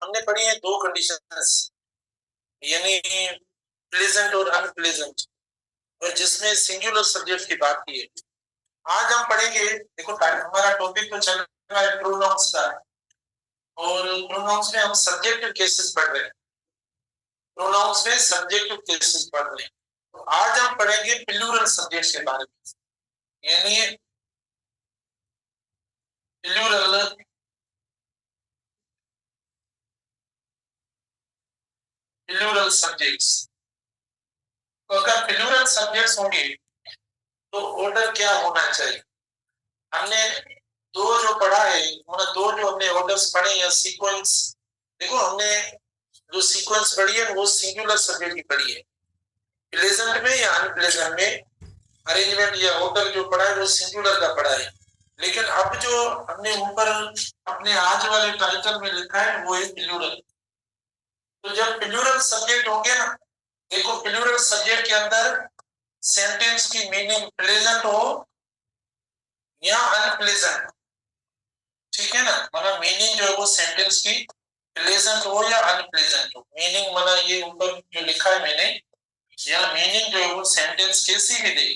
हमने पढ़ी है दो कंडीशंस, यानी प्लेजेंट और अनप्लेजेंट, और जिसमें सिंगुलर सब्जेक्ट की बात की है। आज हम पढ़ेंगे, देखो हमारा टॉपिक तो चल रहा है प्रोनाउंस का, और प्रोनाउंस में हम सब्जेक्टिव केसेस पढ़ रहे हैं। प्रोनाउंस में सब्जेक्टिव केसेस पढ़ रहे हैं। तो आज हम पढ़ेंगे प्लूरल सब्जेक्ट्स के बारे में, यानी प्लूरल सब्जेक्ट्स। तो अगर प्लूरल सब्जेक्ट्स होंगे तो ऑर्डर क्या होना चाहिए? हमने दो जो पढ़ा है, मतलब दो जो हमने ऑर्डर्स पढ़े या सीक्वेंस, देखो हमने जो सीक्वेंस पढ़ी है वो सिंगुलर सब्जेक्ट की पढ़ी है। प्लेजेंट में या अनप्लेजेंट में अरेंजमेंट या ऑर्डर जो पढ़ा है वो सिंगुलर का पढ़ा है। लेकिन अब जो हमने ऊपर अपने आज वाले टाइटल में लिखा है वो है प्लूरल। तो जब प्लूरल सब्जेक्ट होंगे ना, देखो प्लूरल सब्जेक्ट के अंदर सेंटेंस की मीनिंग प्लेजेंट हो या अनप्लेजेंट, ठीक है ना, मतलब मीनिंग जो है वो सेंटेंस की प्लेजेंट हो या अनप्लेजेंट हो। मीनिंग मतलब ये ऊपर जो लिखा है मैंने, या मीनिंग जो है वो सेंटेंस कैसी भी दे,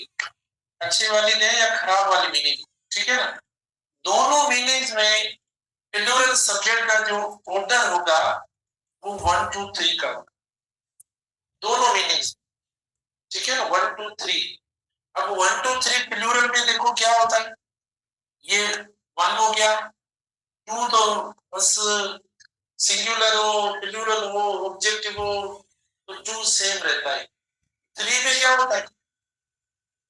अच्छी वाली दे या खराब वाली मीनिंग, ठीक है ना, दोनों मीनिंग्स में प्लूरल सब्जेक्ट का जो ऑर्डर होगा वो 1 2 3 का, दोनों मीनिंग्स, ठीक है ना, 1 2 3। अब 1 2 3 प्लूरल में देखो क्या होता है, ये 1 हो गया, 2 तो बस सिंगुलर हो, प्लूरल हो, ऑब्जेक्टिव हो, तो 2 सेम रहता है। 3 में क्या होता है?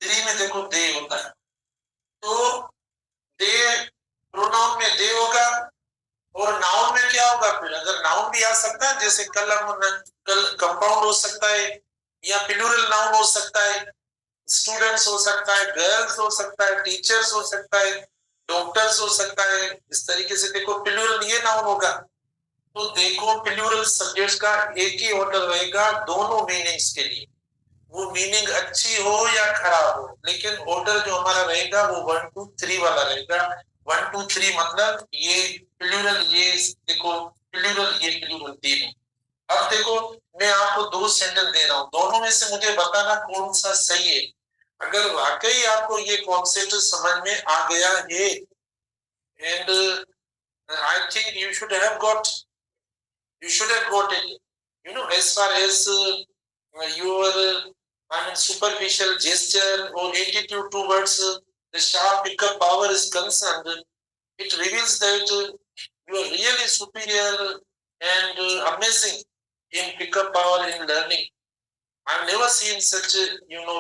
3 में देखो दे होता है, तो दे प्रोनाउन में दे होगा, और नाउन में क्या होगा? फिर अगर नाउन भी आ सकता है, जैसे कल कंपाउंड हो सकता है, या प्लूरल नाउन हो सकता है, स्टूडेंट्स हो सकता है, गर्ल्स हो सकता है, टीचर्स हो सकता है, डॉक्टर्स हो सकता है, इस तरीके से देखो प्लूरल ये नाउन होगा। तो देखो प्लूरल सब्जेक्ट्स का एक ही ऑर्डर रहेगा दोनों मीनिंग्स के लिए, वो मीनिंग अच्छी हो या खराब हो, लेकिन ऑर्डर जो हमारा रहेगा वो 1 2 3 वाला रहेगा। 1 2 3 मतलब ये प्लूरल, ये देखो प्लूरल, ये प्लूरल तीन। अब देखो मैं आपको दो सेंटेंस दे रहा हूँ, दोनों में से मुझे बताना कौन सा सही है। अगर वाकई आपको ये कॉन्सेप्ट समझ में आ गया है, and I think you should have got it, as far as your superficial gesture or attitude towards the sharp pickup power is concerned. It reveals that you are really superior and amazing in pickup power in learning. I've never seen such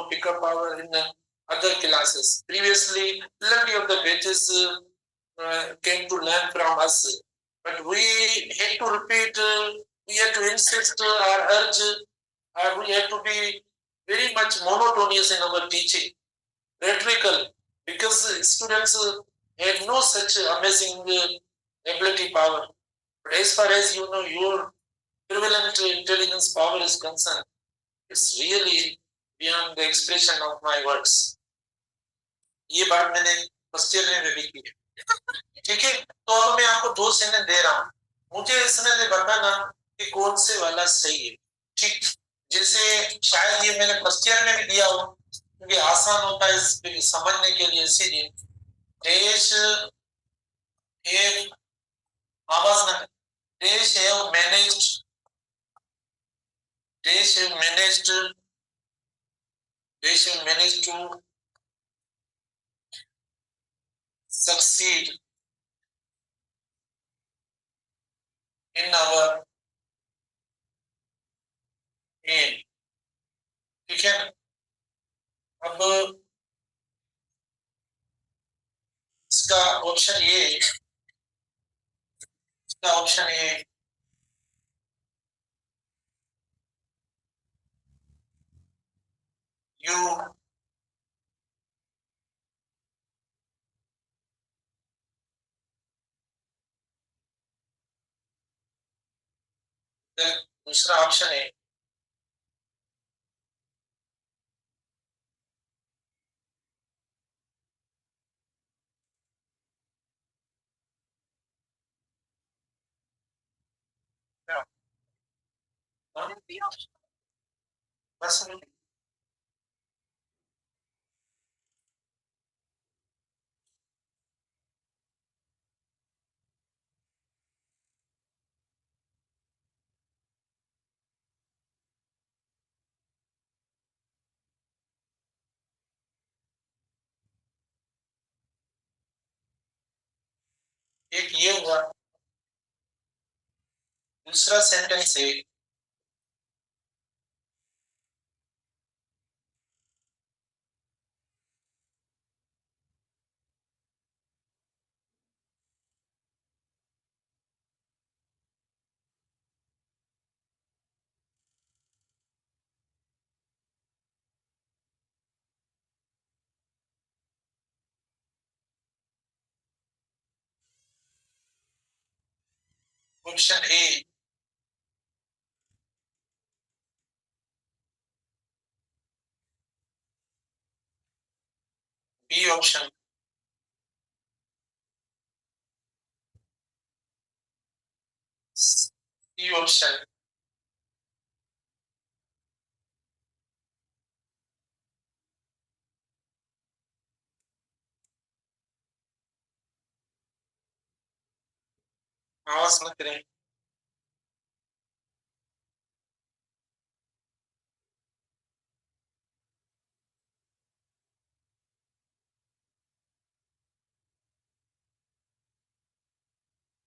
pickup power in other classes. Previously plenty of the batches came to learn from us, but we had to repeat, we had to insist our urge, we had to be very much monotonous in our teaching, rhetorical, because students had no such amazing ability power. But as far as your prevalent intelligence power is concerned, it's really beyond the expression of my words. ये बात मैंने first year में भी की है, ठीक है। तो अब मैं आपको दो सेंटेंस दे रहा हूँ, मुझे इसमें से बताना कि कौन से वाला सही है, ठीक। जैसे शायद ये मैंने फर्स्ट ईयर में भी दिया हो, क्योंकि आसान होता है समझने के लिए, इसीलिए देश एक आवाज ना, देश है मैनेज्ड, देश है मैनेज्ड, देश है managed to succeed in our aim, ठीक है। अब इसका ऑप्शन ये, इसका ऑप्शन ये, यू दूसरा ऑप्शन है बस एक ये हुआ, दूसरा सेंटेंस है option A, B option, C option, आवाज मत करें।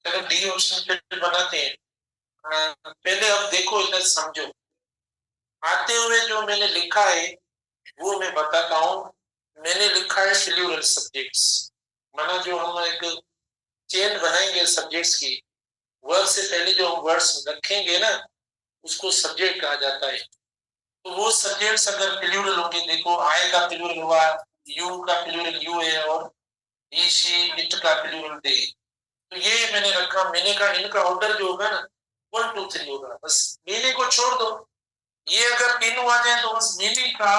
चलो डी ऑप्शन फिर बनाते हैं। पहले अब देखो, इधर समझो। आते हुए जो मैंने लिखा है वो मैं बताता हूँ। मैंने लिखा है प्लूरल सब्जेक्ट्स, माना जो हम एक चेन बनाएंगे सब्जेक्ट्स की, वर्ड से पहले जो हम वर्ड्स रखेंगे ना, उसको सब्जेक्ट कहा जाता है। तो वो सब्जेक्ट्स अगर प्लूरल होंगे, देखो आई का प्लूरल हुआ, यू का प्लूरल यू है, और ही शी इट का प्लूरल दे। तो ये मैंने रखा, मैंने कहा इनका ऑर्डर जो होगा ना 1 2 3 होगा, बस मीनिंग को छोड़ दो। ये अगर तीनों आ जाए तो बस मीनिंग का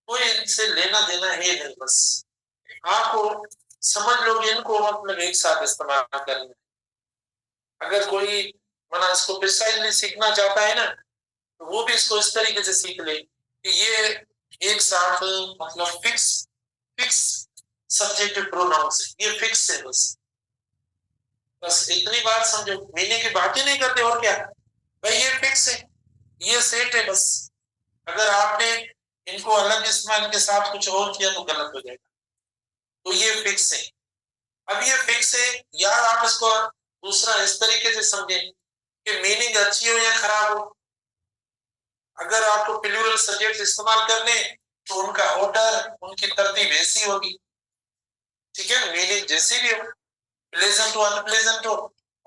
कोई इनसे लेना देना है नहीं, बस आपको समझ लोगे इनको, मतलब एक साथ इस्तेमाल करना। अगर कोई मना इसको प्रिसाइजली सीखना चाहता है ना, तो वो भी इसको इस तरीके से सीख ले कि ये एक साथ मतलब फिक्स फिक्स सब्जेक्टिव प्रोनाउंस है, ये फिक्स है, बस बस इतनी बात समझो, मीनिंग की बात ही नहीं करते और क्या। भाई ये फिक्स है, ये सेट है, बस अगर आपने इनको अलग इस्तेमाल के साथ कुछ और किया तो गलत हो जाएगा। तो ये फिक्स है। अब ये फिक्स है, यार आप इसको दूसरा इस तरीके से समझें कि मीनिंग अच्छी हो या खराब हो, अगर आपको प्लूरल सब्जेक्ट इस्तेमाल करने तो उनका ऑर्डर, उनकी तरतीब ऐसी होगी, ठीक है, मीनिंग जैसी भी हो, प्लेजेंट हो अनप्लेजेंट हो,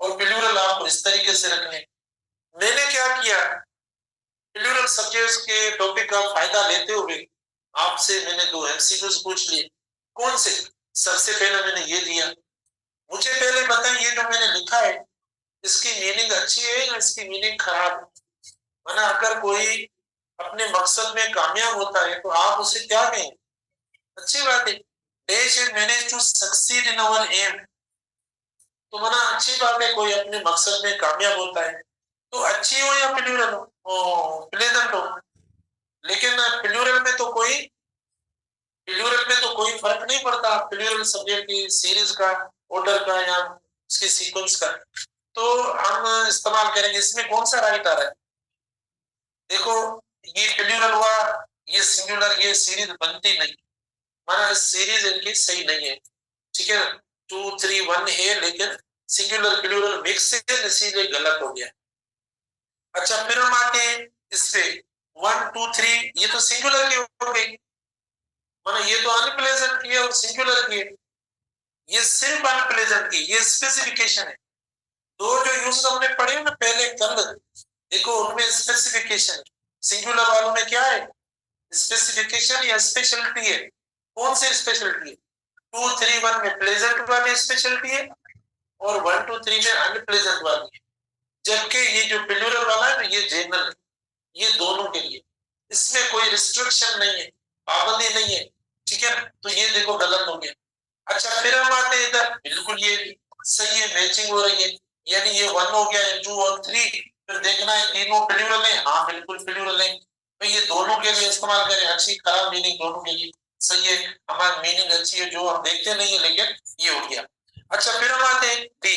और प्लूरल आपको इस तरीके से रखने। मैंने क्या किया, प्लूरल सब्जेक्ट्स के टॉपिक का फायदा लेते हुए आपसे मैंने 2 एमसीक्यूज पूछ लिए। कौन से? सबसे पहले मैंने ये दिया, मुझे पहले बताएं ये जो मैंने लिखा है इसकी मीनिंग अच्छी है या इसकी मीनिंग खराब है। वरना अगर कोई अपने मकसद में कामयाब होता है तो आप उसे क्या कहेंगे? अच्छी बात है, dash has managed to succeed in our aim, तो मना अच्छी बात है, कोई अपने मकसद में कामयाब होता है। तो अच्छी हो या प्लूरल हो, प्लेजेंट हो, लेकिन प्लूरल में तो कोई फर्क नहीं पड़ता, प्लूरल सब्जेक्ट की सीरीज का, ऑर्डर का, या उसके सीक्वेंस का। तो हम इस्तेमाल करेंगे, इसमें कौन सा राइट आ रहा है? देखो, ये प्लूरल हुआ, ये सिंगुलर, ये सीरीज बनती नहीं, माना सीरीज इनकी सही नहीं है, ठीक है। 2 3 1 है, लेकिन सिंगुलर प्लूरल मिक्स है, इसीलिए गलत हो गया। अच्छा, फिर हम आते हैं इस पे 1 2 3, ये तो सिंगुलर की हो गई, माना ये तो अनप्लेजेंट की है और सिंगुलर की है, ये सिर्फ अनप्लेजेंट की, ये स्पेसिफिकेशन है। दो जो यूज हमने पढ़े ना पहले कल, देखो उनमें स्पेसिफिकेशन, सिंगुलर वालों में क्या है? स्पेसिफिकेशन या स्पेशलिटी है। कौन सी स्पेशलिटी है? 2 3 1 में प्लेजेंट वाली स्पेशलिटी है, और 1 2 3 में अनप्लेजेंट वाली है। जबकि ये जो प्लूरल वाला है, ये जनरल है, ये दोनों के लिए, इसमें कोई रिस्ट्रिक्शन नहीं है, पाबंदी नहीं है, ठीक है। तो ये देखो गलत हो गया। अच्छा, फिर हम आते हैं इधर, बिल्कुल ये सही है, मैचिंग हो रही है, यानी ये 1 हो गया, ये 2 और 3, फिर देखना है तीनों प्लूरल है, हाँ बिल्कुल प्लूरल है, तो ये दोनों के लिए इस्तेमाल करें, अच्छी खराब मीनिंग दोनों के लिए सही है, हमारी मीनिंग अच्छी है जो हम देखते नहीं है, लेकिन ये हो गया। अच्छा फिर हम आते हैं D,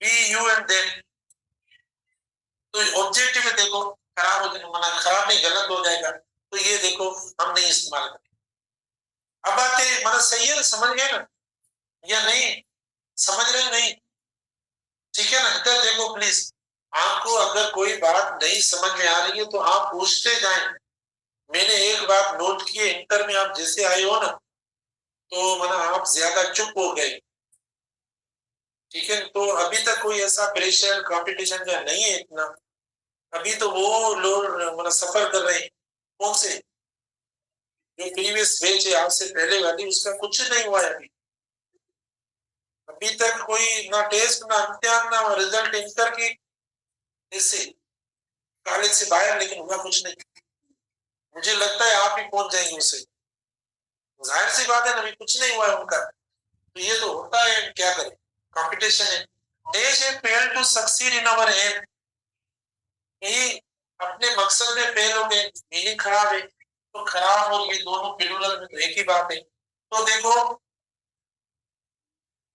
B U and then, तो ऑब्जेक्टिव में देखो खराब हो जाएगा, मना खराब नहीं गलत हो जाएगा, तो ये देखो हम नहीं इस्तेमाल करें। अब आते हैं, मतलब सही है, समझ गए ना या नहीं, समझ रहे नहीं, ठीक है ना, इधर देखो प्लीज, आपको अगर कोई बात नहीं समझ में आ रही है तो आप पूछते जाएं। मैंने एक बात नोट की है, इंटर में आप जैसे आए हो ना, तो मतलब आप ज्यादा चुप हो गए, ठीक है, तो अभी तक कोई ऐसा प्रेशर कंपटीशन का नहीं है इतना, अभी तो वो लोग मतलब सफर कर रहे हैं, कौन से जो प्रीवियस बैच है आपसे पहले वाली, उसका कुछ नहीं हुआ है अभी, अभी तक कोई ना टेस्ट ना इम्तिहान ना रिजल्ट इंटर की ऐसे कॉलेज से बाहर, लेकिन हुआ कुछ नहीं, मुझे लगता है आप ही पहुंच जाएंगे उससे, जाहिर सी बात है ना, अभी कुछ नहीं हुआ है उनका, तो ये तो होता है, क्या करें, कंपटीशन है। देश है fail to succeed in our aim, यही अपने मकसद में फेल हो गए, मीनिंग खराब है, तो खराब और ये दोनों प्लूरल में तो एक ही बात है, तो देखो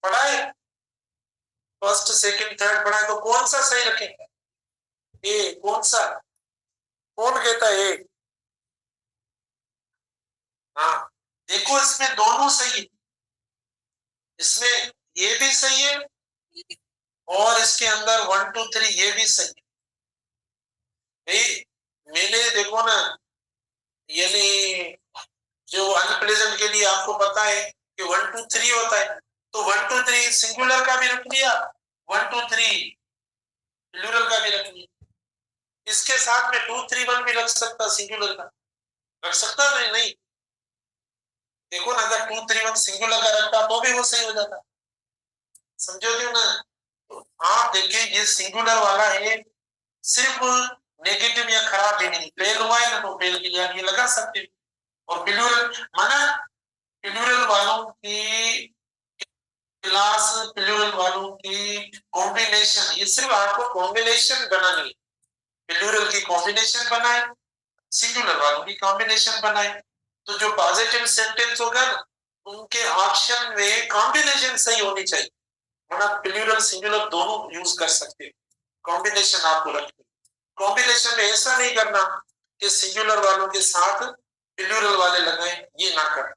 पढ़ाए फर्स्ट सेकंड थर्ड पढ़ाए, तो कौन सा सही रखेंगे, ए कौन सा, कौन कहता है ए, हाँ देखो इसमें दोनों सही है, इसमें ये भी सही है और इसके अंदर 1 2 3 ये भी सही है भाई, मैंने देखो ना, यानी जो अनप्लेजेंट के लिए आपको पता है कि 1 2 3 होता है, तो 1 2 3 सिंगुलर का भी रख लिया, 1 2 3 प्लूरल का भी रख लिया, इसके साथ में 2 3 1 भी रख सकता, सिंगुलर का रख सकता, नहीं नहीं, देखो ना, अगर 2 3 1 सिंगुलर का रखता तो भी वो सही हो जाता, समझो क्यों ना, तो आप देखिए ये सिंगुलर वाला है, सिर्फ नेगेटिव या खराब ही नहीं, फेल हुआ है ना, तो फेल के लिए आप ये लगा सकते हो, और प्लूरल माना, प्लूरल वालों की क्लास, प्लूरल वालों की कॉम्बिनेशन, ये सिर्फ आपको कॉम्बिनेशन बनानी है, प्लूरल की कॉम्बिनेशन बनाए, सिंगुलर वालों की कॉम्बिनेशन बनाए, तो जो पॉजिटिव सेंटेंस होगा ना, उनके ऑप्शन में कॉम्बिनेशन सही होनी चाहिए, वरना प्लूरल सिंगुलर दोनों यूज कर सकते हैं, कॉम्बिनेशन आपको रखनी, कॉम्बिनेशन में ऐसा नहीं करना कि सिंगुलर वालों के साथ प्लूरल वाले लगाए, ये ना कर,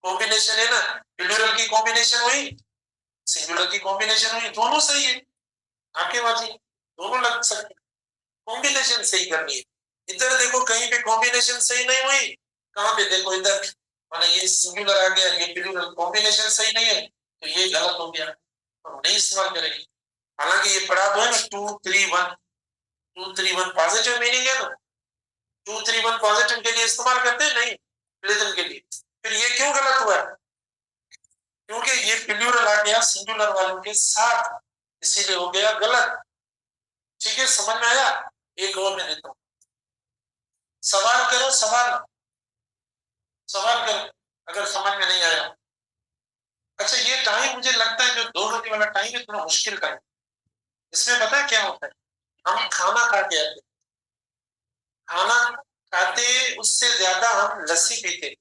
कॉम्बिनेशन है ना, प्लूरल की कॉम्बिनेशन हुई, सिंगुलर की कॉम्बिनेशन हुई, दोनों सही है, आपके बाजी दोनों लग सकते, कॉम्बिनेशन सही करनी है, इधर देखो कहीं पे कॉम्बिनेशन सही नहीं हुई, कहां पे देखो इधर, माने ये सिंगुलर आ गया, ये प्लूरल, कॉम्बिनेशन सही नहीं है, तो ये गलत हो गया, तो नहीं इस्तेमाल करेंगे, हालांकि ये पढ़ा तो है ना 2 3 1, 2 3 1 पॉजिटिव मीनिंग है ना, 2 3 1 पॉजिटिव के लिए इस्तेमाल करते हैं, नहीं प्लेजन के लिए, फिर ये क्यों गलत हुआ, क्योंकि ये प्लूरल आ गया सिंगुलर वालों के साथ, इसीलिए हो गया गलत, ठीक है, समझ में आया, एक और मैं देता हूं, सवाल करो, सवाल सवाल करो अगर समझ में नहीं आया। अच्छा ये टाइम मुझे लगता है जो 2 रोटी वाला टाइम है थोड़ा मुश्किल टाइम, इसमें पता है क्या होता है, हम खाना खा के आते, खाना खाते उससे ज्यादा हम लस्सी पीते,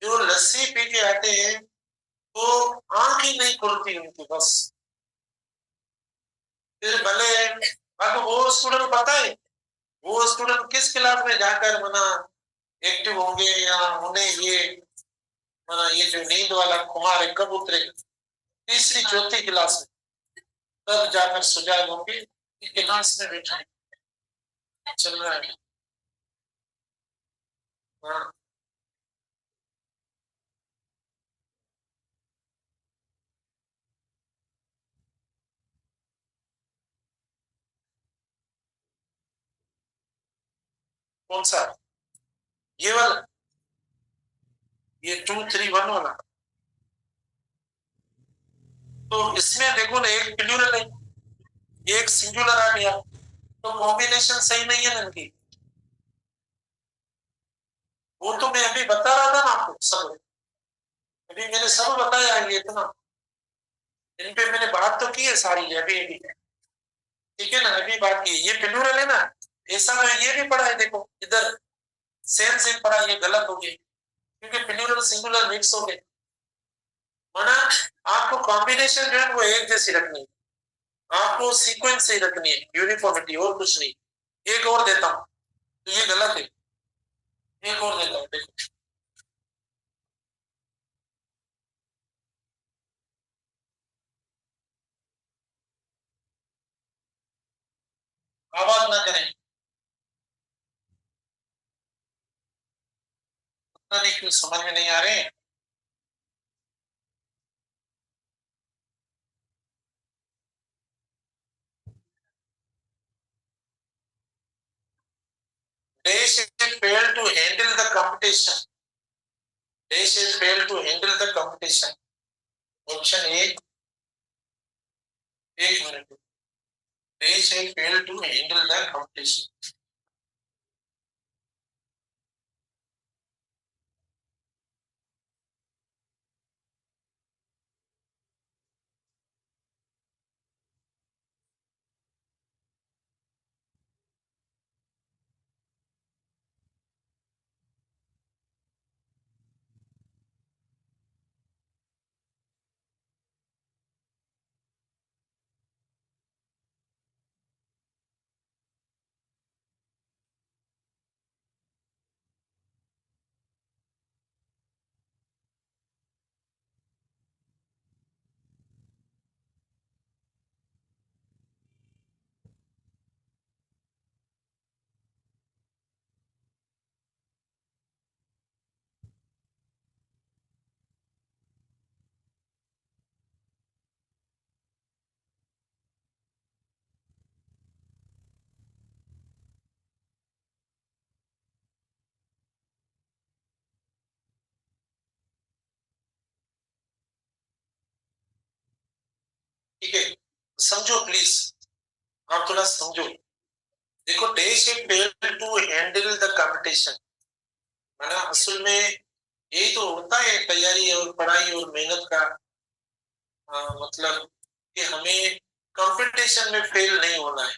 जो लस्सी पी के आते हैं तो आंख ही नहीं खुलती उनकी बस, फिर भले, अब वो स्टूडेंट पता है, वो स्टूडेंट किस क्लास में जाकर मना एक्टिव होंगे, या उन्हें ये मना ये जो नींद वाला खुमार है कब उतरेगा, तीसरी चौथी क्लास में, तब जाकर सुजाग होंगे कि क्लास में बैठा चल रहा है, हाँ कौन सा, ये वाला, ये 2 3 1 वाला, तो इसमें देखो ना एक प्लूरल है, एक सिंगुलर आ गया, तो कॉम्बिनेशन सही नहीं है ना इनकी, वो तो मैं अभी बता रहा था ना आपको सब, अभी मैंने सब बताया ये इतना, इन पे मैंने बात तो की है सारी, अभी अभी, ठीक है ना, अभी बात की। ये प्लूरल है ना, ऐसा मैं ये भी पढ़ा है, देखो इधर सेम सेम पढ़ा, ये गलत हो गया क्योंकि प्लूरल सिंगुलर मिक्स हो गए। माना आपको कॉम्बिनेशन जो है वो एक जैसी रखनी है, आपको सीक्वेंस सही रखनी है, यूनिफॉर्मिटी, और कुछ नहीं। एक और देता हूं, तो ये गलत है, एक और देता हूं, देखो। आवाज ना करें, पता नहीं क्यों समझ में नहीं आ रहे। They should fail to handle the competition. They should fail to handle the competition. Option A, एक minute. They should fail to handle the competition. ठीक है, समझो प्लीज, आप थोड़ा समझो। देखो, they should fail to handle the competition, है ना। असल में यही तो होता है तैयारी और पढ़ाई और मेहनत का मतलब, कि हमें कंपटीशन में फेल नहीं होना है।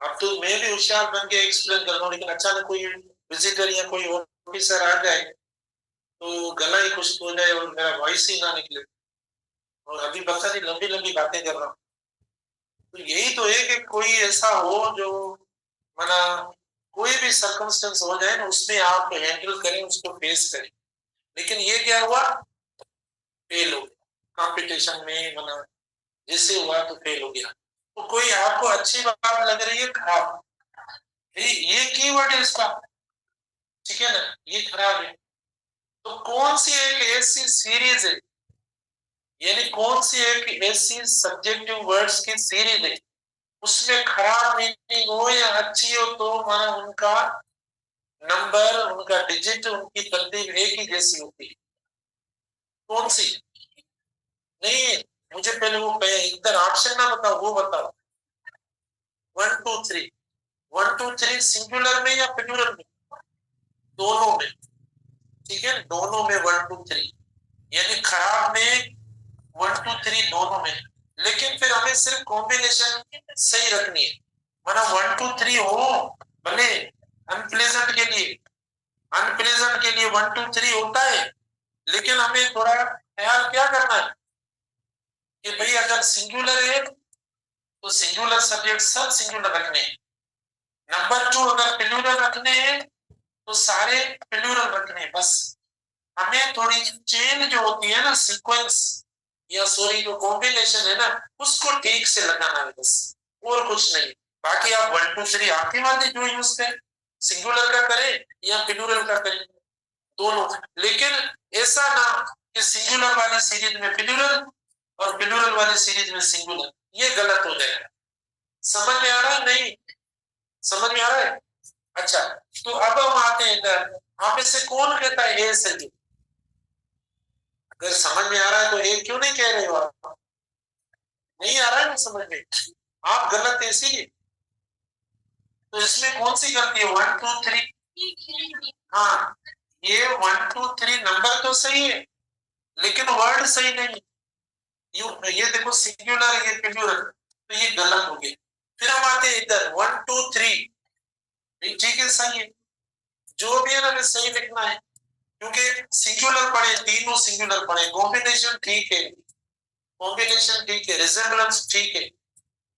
अब तो मैं भी होशियार बन के एक्सप्लेन कर रहा हूँ, लेकिन अचानक कोई विजिटर या कोई ऑफिसर आ जाए तो गला ही खुश्क हो जाए और मेरा वॉइस ही ना निकले, और अभी पता नहीं लंबी लंबी बातें कर रहा हूँ। तो यही तो है कि कोई ऐसा हो जो, माना कोई भी सर्कमस्टेंस हो जाए ना, उसमें आप हैंडल करें, उसको फेस करें। लेकिन ये क्या हुआ, फेल हो गया कंपटीशन में, माना जैसे हुआ तो फेल हो गया। तो कोई आपको अच्छी बात लग रही है, खराब, ये कीवर्ड है इसका, ठीक है ना, ये खराब है। तो कौन सी एक ऐसी सीरीज है, यानी कौन सी एक ऐसी सब्जेक्टिव वर्ड्स की सीरीज है उसमें खराब मीनिंग हो या अच्छी हो, तो माना उनका नंबर, उनका डिजिट, उनकी तरतीब एक ही जैसी होती है। कौन सी? नहीं, मुझे पहले वो इधर ऑप्शन ना बताओ, वो बताओ। 1 2 3, 1 2 3 सिंगुलर में या प्लूरल में? दोनों में, ठीक है, दोनों में 1 2 3, यानी खराब में 1 2 3 दोनों में। लेकिन फिर हमें सिर्फ कॉम्बिनेशन सही रखनी है, माना 1 2 3 हो, भले अनप्लेजेंट के लिए, अनप्लेजेंट के लिए 1 2 3 होता है, लेकिन हमें थोड़ा ख्याल क्या करना है कि भाई अगर सिंगुलर है तो सिंगुलर सब्जेक्ट सब सिंगुलर रखने हैं। नंबर 2, अगर प्लूरल रखने हैं तो सारे प्लूरल रखने हैं। बस हमें थोड़ी चेन जो होती है ना, सीक्वेंस या सॉरी जो कॉम्बिनेशन है ना, उसको ठीक से लगाना है बस, और कुछ नहीं। बाकी आप 1 2 3 आपकी मर्जी जो यूज करें, सिंगुलर का करें या प्लूरल का करें, दोनों। लेकिन ऐसा ना कि सिंगुलर वाली सीरीज में प्लूरल और प्लूरल वाली सीरीज में सिंगुलर, ये गलत हो जाएगा। समझ में आ रहा है? नहीं समझ में आ रहा है? अच्छा, तो अब हम आते हैं इधर, आप इससे कौन कहता है ए सही? अगर समझ में आ रहा है तो ए क्यों नहीं कह रहे हो आप? नहीं आ रहा है ना समझ में, आप गलत है इसीलिए। तो इसमें कौन सी गलती है? 1 2 3, हाँ, ये 1 2 3 नंबर तो सही है, लेकिन वर्ड सही नहीं। ये देखो सिंगुलर, ये प्लूरल, तो ये गलत हो गया। फिर हम आते हैं इधर 1 2 3, ठीक है, सही है, जो भी है ना सही लिखना है, क्योंकि सिंगुलर पढ़े, तीनों सिंगुलर पढ़े, कॉम्बिनेशन ठीक है, कॉम्बिनेशन ठीक है, रिजेम्बलेंस ठीक है,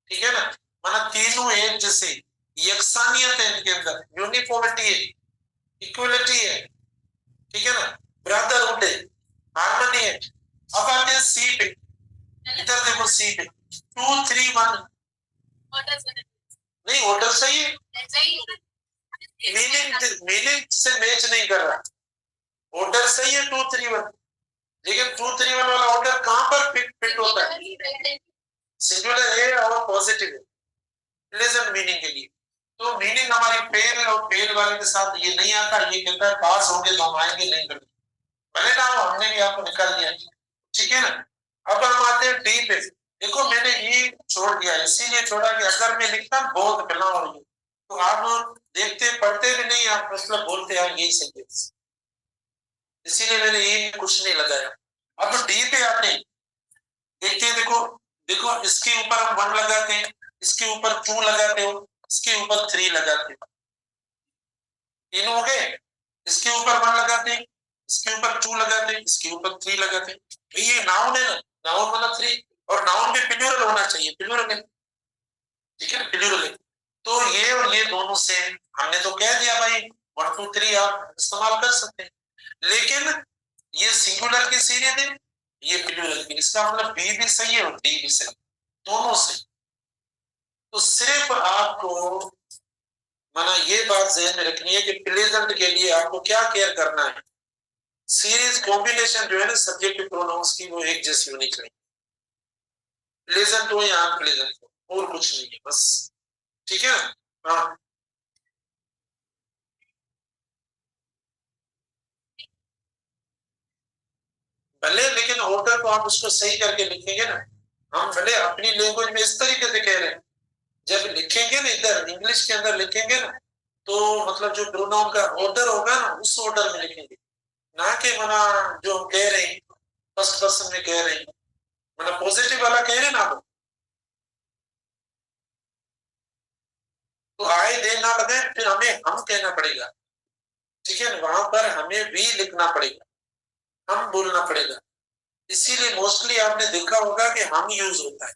ठीक है ना, माना तीनों एक जैसे, यकसानियत है इनके अंदर, यूनिफॉर्मिटी है, इक्वलिटी है, ठीक है ना, ब्रदरहुड है, हार्मनी है। अब आते हैं सी पे, इधर देखो सी पे 2 3 1, नहीं ऑर्डर सही है, मीनिंग से मैच नहीं कर रहा, ऑर्डर सही है 2 3 1, लेकिन 2 3 1 वाला ऑर्डर कहां पर फिट होता है, सिंगुलर है और पॉजिटिव है, प्लेजेंट मीनिंग के लिए। तो मीनिंग हमारी फेल और फेल वाले के साथ ये नहीं आता, ये कहता है पास होंगे तो हम आएंगे, नहीं करते भले ना हो, हमने भी आपको निकाल दिया, ठीक है ना। अब हम आते हैं डी पे, देखो मैंने ये छोड़ दिया, इसीलिए छोड़ा कि अगर मैं लिखता बहुत गला हो गई, तो आप देखते पढ़ते भी नहीं, आप मतलब बोलते हैं यही सेंटेंस, इसीलिए मैंने ये कुछ नहीं लगाया। अब डी पे आते हैं, देखते हैं, देखो देखो इसके ऊपर हम 1 लगाते हैं, इसके ऊपर 2 लगाते हो, इसके ऊपर 3 लगाते हो, तीन हो गए, इसके ऊपर 1 लगाते हैं, इसके ऊपर 2 लगाते हैं, इसके ऊपर 3 लगाते हैं, ये नाउन है ना, नाउन मतलब 3, और नाउन भी प्लूरल होना चाहिए, प्लूरल है, ठीक है, प्लूरल है, तो ये और ये दोनों से हमने तो कह दिया भाई 1 2 3 आप इस्तेमाल कर सकते हैं, लेकिन ये सिंगुलर की सीरीज है, ये प्लूरल की, इसका मतलब बी भी सही है और डी भी सही, दोनों सही। तो सिर्फ आपको माना ये बात ध्यान में रखनी है कि प्लेजेंट के लिए आपको क्या केयर करना है, सीरीज कॉम्बिनेशन जो है ना सब्जेक्टिव प्रोनाउंस की, वो एक जैसी होनी चाहिए, प्लेजेंट हो या अनप्लेजेंट हो, और कुछ नहीं है बस, ठीक है ना। हाँ भले, लेकिन ऑर्डर को आप उसको सही करके लिखेंगे ना, हम भले अपनी लैंग्वेज में इस तरीके से कह रहे हैं, जब लिखेंगे ना इधर इंग्लिश के अंदर लिखेंगे ना, तो मतलब जो प्रोनाउन का ऑर्डर होगा ना उस ऑर्डर में लिखेंगे, ना कि मना जो हम कह रहे हैं फर्स्ट पर्सन में कह रहे हैं, मतलब पॉजिटिव वाला कह रहे हैं ना, तो आए दे ना लगे, फिर हमें हम कहना पड़ेगा, ठीक है, वहां पर हमें भी लिखना पड़ेगा, हम बोलना पड़ेगा, इसीलिए मोस्टली आपने देखा होगा कि हम यूज होता है,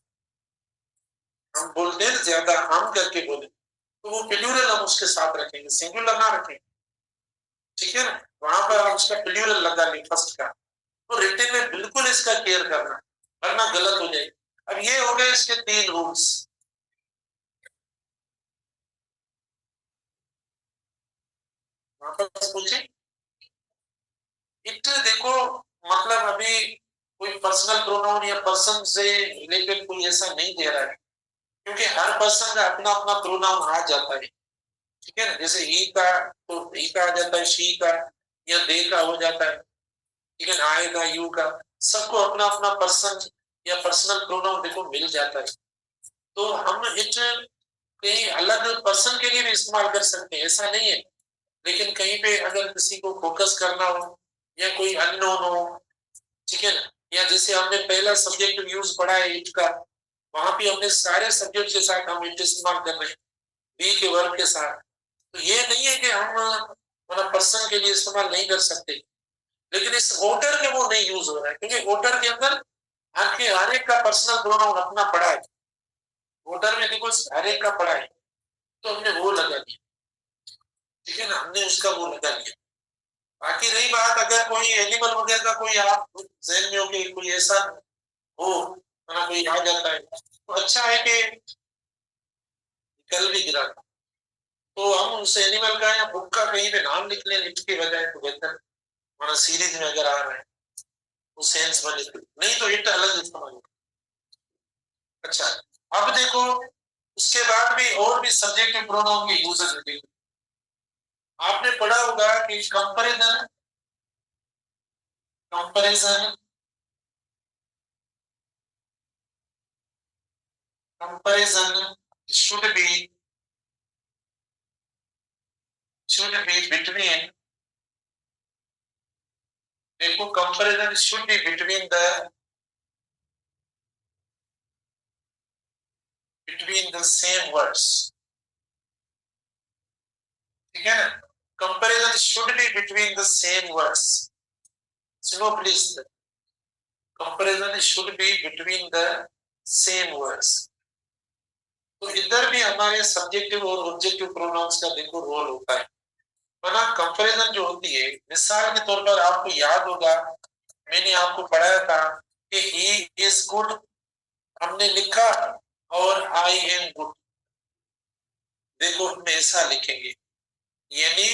हम बोलते हैं ज्यादा, हम करके बोले, तो वो प्लूरल हम उसके साथ रखेंगे, सिंगुलर ना रखेंगे, ठीक है ना, वहां पर हम उसका प्लूरल लगा लें फर्स्ट का, तो रिटन में बिल्कुल इसका केयर करना, वरना गलत हो जाएगी। अब ये हो गए इसके 3 रूल्स, वापस पूछे, इट देखो, मतलब अभी कोई पर्सनल प्रोनाउन या पर्सन से रिलेटेड कोई ऐसा नहीं दे रहा है, क्योंकि हर पर्सन का अपना अपना प्रोनाउन आ जाता है, ठीक है ना, जैसे ही का तो ही का आ जाता है, शी का या दे का हो जाता है, ठीक है ना, आई का, यू का, सबको अपना अपना पर्सन या पर्सनल प्रोनाउन देखो मिल जाता है, तो हम इट कहीं अलग पर्सन के लिए भी इस्तेमाल कर सकते हैं, ऐसा नहीं है, लेकिन कहीं पे अगर किसी को फोकस करना हो या कोई अननोन हो, ठीक है ना, या जैसे हमने पहला सब्जेक्ट यूज पढ़ा है इट का, वहां पे हमने सारे सब्जेक्ट के साथ हम इट इस्तेमाल कर रहे हैं, बी के वर्ब के साथ, तो ये नहीं है कि हम मतलब पर्सन के लिए इस्तेमाल नहीं कर सकते, लेकिन इस ऑर्डर में वो नहीं यूज हो रहा है, क्योंकि ऑर्डर के अंदर आपके हर एक का पर्सनल प्रोनाउन अपना पड़ा है, ऑर्डर में देखो हर एक का पड़ा है, तो हमने वो लगा दिया, ठीक है ना, हमने उसका वो लगा लिया। बाकी रही बात अगर कोई एनिमल वगैरह का कोई आप जहन में हो कि कोई ऐसा हो, ना कोई आ जाता है, तो अच्छा है कि कल भी गिरा, तो हम उस एनिमल का या बुक का कहीं पे नाम लिख लें लिख के बजाय, तो बेहतर, हमारा सीरीज में अगर आ रहा है वो सेंस बने, नहीं तो हिट अलग इस्तेमाल होगा। अच्छा, अब देखो उसके बाद भी और भी सब्जेक्टिव प्रोनाउन के यूजेस हैं, आपने पढ़ा होगा कि comparison, comparison, comparison should be between, देखो comparison should be between the between the same words. ठीक है ना? Comparison should be between the same words. सुनो please. Comparison should be between the same words. तो इधर भी हमारे सब्जेक्टिव और ऑब्जेक्टिव प्रोनाउंस का देखो रोल होता है। वरना कंपैरिजन जो होती है, मिसाल के तौर पर आपको याद होगा मैंने आपको पढ़ाया था कि ही इज गुड हमने लिखा और आई एम गुड। देखो हम ऐसा लिखेंगे, यानी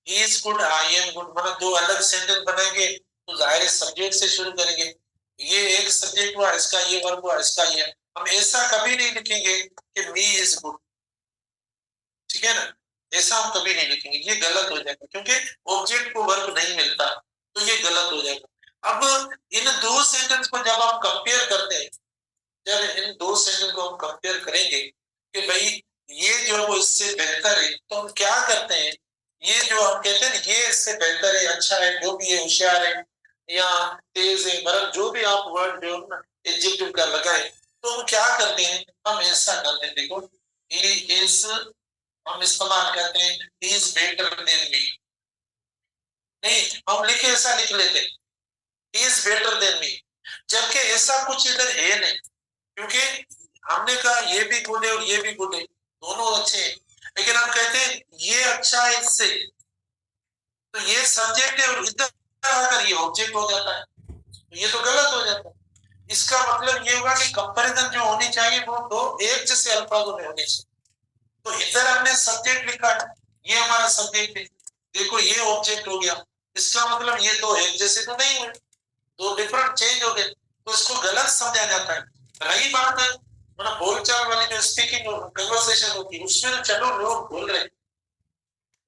he is good I am good, मतलब दो अलग सेंटेंस बनाएंगे तो जाहिर सब्जेक्ट से शुरू करेंगे। ये एक सब्जेक्ट हुआ, इसका ये वर्ब हुआ, इसका ये। हम ऐसा कभी नहीं लिखेंगे कि मी इज गुड, ठीक है ना? ऐसा हम कभी नहीं लिखेंगे, ये गलत हो जाएगा क्योंकि ऑब्जेक्ट को वर्ब नहीं मिलता, तो ये गलत हो जाएगा। अब इन दो सेंटेंस को जब हम कंपेयर करते हैं, जब इन दो सेंटेंस को हम कंपेयर करेंगे कि भाई ये जो है वो इससे बेहतर है, तो हम क्या करते हैं, ये जो हम कहते हैं ये इससे बेहतर है, अच्छा है, जो भी है, होशियार है या तेज है, मतलब जो भी आप वर्ड जो ना एडजेक्टिव का लगाए, तो हम क्या करते हैं, हम ऐसा करते हैं। देखो ही इज, हम इस्तेमाल करते हैं ही इज बेटर देन मी। नहीं, हम लिखे ऐसा लिख लेते ही इज बेटर देन मी, जबकि ऐसा कुछ इधर है नहीं, क्योंकि हमने कहा ये भी गुड है और ये भी गुड है, दोनों अच्छे हैं, लेकिन हम कहते हैं ये अच्छा है इससे, तो ये सब्जेक्ट है और इधर आकर ये ऑब्जेक्ट हो जाता है, तो ये तो गलत हो जाता है। इसका मतलब ये होगा कि कंपैरिजन जो होनी चाहिए वो दो एक जैसे अल्फाजों में होनी चाहिए। तो इधर हमने सब्जेक्ट लिखा है, ये हमारा सब्जेक्ट है, देखो ये ऑब्जेक्ट हो गया, इसका मतलब ये दो एक जैसे तो नहीं हुए, दो डिफरेंट चेंज हो गए, तो इसको गलत समझा जाता है। रही बात है मतलब बोलचाल वाली जो स्पीकिंग कन्वर्सेशन होती है, उसमें तो चलो लोग बोल रहे हैं,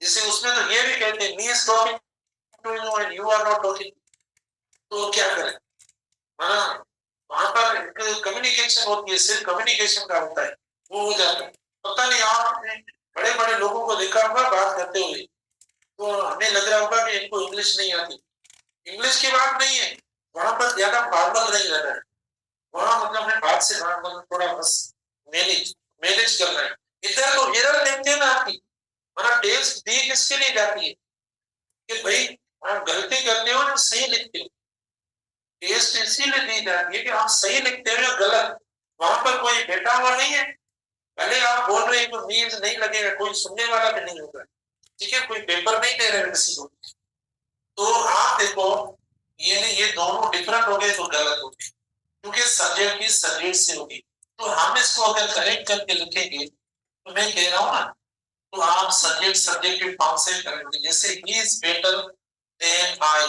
जैसे उसमें तो ये भी कहते हैं me is talking to you and you are not talking, तो क्या करें, वहां पर कम्युनिकेशन होती है, सिर्फ कम्युनिकेशन का होता है, वो हो जाता है। पता नहीं आपने बड़े बड़े लोगों को देखा होगा बात करते हुए, तो हमें लग रहा होगा कि इनको इंग्लिश नहीं आती। इंग्लिश की बात नहीं है, वहां पर ज्यादा फॉर्मल नहीं रहना है, वहां मतलब मैं बात से थोड़ा बस मैनेज मैनेज कर रहा है। इधर तो एरर देखते हैं ना आपकी, मतलब टेस्ट दी किसके लिए जाती है कि भाई आप गलती करते हो ना सही लिखते हो, टेस्ट इसीलिए दी जाती है कि आप सही लिखते हो या गलत, वहां पर कोई बैठा हुआ नहीं है, भले आप बोल रहे हैं तो मीन्स नहीं लगेगा, कोई सुनने वाला भी नहीं होगा, ठीक है, कोई पेपर नहीं दे रहे किसी को, तो आप देखो ये दोनों डिफरेंट हो गए तो गलत हो गए, क्योंकि सब्जेक्ट की सब्जेक्ट से होगी। तो हम इसको अगर करेक्ट करके लिखेंगे तो मैं कह रहा हूँ ना, तो आप सब्जेक्ट सब्जेक्टिव फॉर्म से करेंगे, जैसे he is better than I,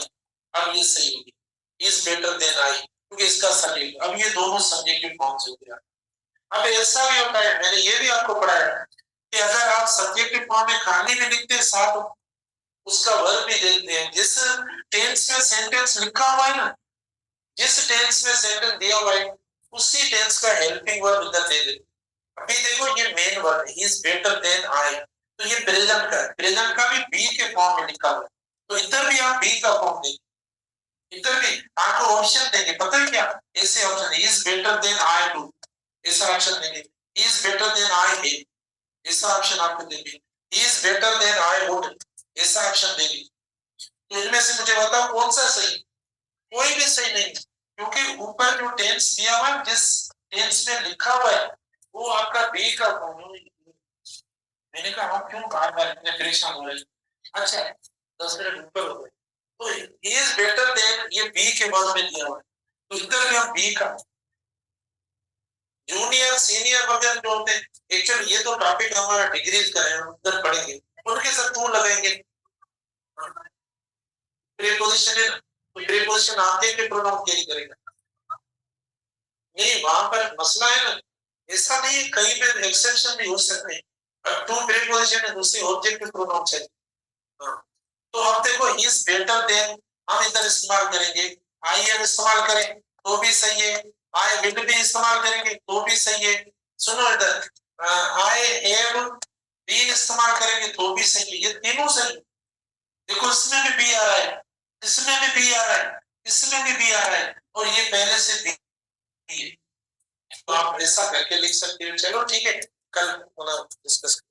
अब ये सही होगी, इज बेटर देन आई, क्योंकि इसका सब्जेक्ट, अब ये दोनों सब्जेक्टिव फॉर्म से हो गया। अब ऐसा भी होता है, मैंने ये भी आपको पढ़ाया कि अगर आप सब्जेक्टिव फॉर्म में कहानी भी लिखते हैं साथ उसका वर्ब भी देते हैं, जिस टेंस में सेंटेंस लिखा हुआ है ना, जिस टेंस में सेंटेंस दिया हुआ है उसी टेंस का हेल्पिंग वर्ब इधर दे देते। अभी देखो ये main word he is better than I, तो ये प्रेजेंट का, प्रेजेंट का भी बी के फॉर्म में लिखा हुआ है, तो इधर भी आप बी का फॉर्म देंगे, इधर भी आपको ऑप्शन देंगे, पता है क्या, ऐसे option he is better than I do, ऐसा ऑप्शन देंगे, he is better than I him, ऐसा ऑप्शन आपको देंगे, he is better than I would, ऐसा ऑप्शन देंगे। तो इनमें से मुझे बताओ कौन सा सही, कोई भी सही नहीं, क्योंकि ऊपर जो टेंस दिया हुआ है, जिस टेंस में लिखा हुआ है वो आपका बी का फॉर्म है। मैंने कहा आप क्यों बार बार इतने परेशान हो रहे हैं, अच्छा 10 मिनट ऊपर हो गए, तो इज बेटर देन ये बी के बाद में दिया हुआ है, तो इधर भी हम बी का, जूनियर सीनियर वगैरह जो होते हैं एक्चुअली ये तो टॉपिक हमारा डिग्रीज का है, उधर पढ़ेंगे, उनके साथ टू लगाएंगे, प्रीपोजिशन है, तो प्रीपोजिशन आते के प्रोनाउन कैरी करेगा, नहीं वहां पर मसला है ना, ऐसा नहीं है, कहीं पे एक्सेप्शन भी हो सकते हैं, अब टू प्रीपोजिशन है, दूसरी ऑब्जेक्टिव प्रोनाउन चाहिए। हाँ, तो हम देखो ही इज बेटर देन हम इधर इस्तेमाल करेंगे, आई एम इस्तेमाल करें तो भी सही है, आई विल भी इस्तेमाल करेंगे तो भी सही है, सुनो इधर आई हैव बीन इस्तेमाल करेंगे तो भी सही है, ये तीनों सही। देखो इसमें भी बी आ रहा है, इसमें भी बी आ रहा है, इसमें भी बी आ रहा है, और ये पहले से बी है, तो आप ऐसा करके लिख सकते हो। चलो ठीक है, कल डिस्कस